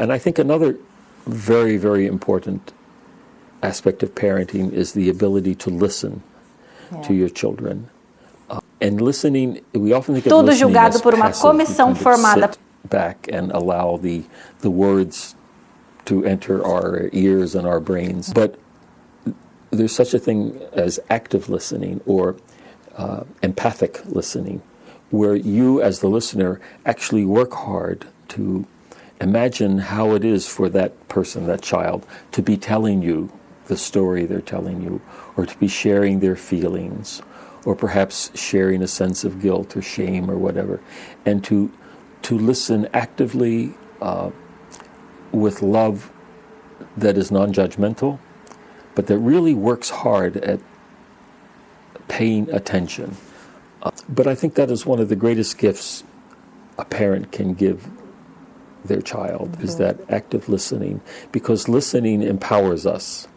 And I think another very, very important aspect of parenting is the ability to listen to your children. And listening, we often think of Tudo listening julgado as por uma passive. We comissão kind of formada. sit back and allow the words to enter our ears and our brains. But there's such a thing as active listening or empathic listening, where you as the listener actually work hard to imagine how it is for that person, that child, to be telling you the story they're telling you, or to be sharing their feelings, or perhaps sharing a sense of guilt or shame or whatever, and to listen actively with love that is non-judgmental, but that really works hard at paying attention. But I think that is one of the greatest gifts a parent can give their child, is that active listening, because listening empowers us.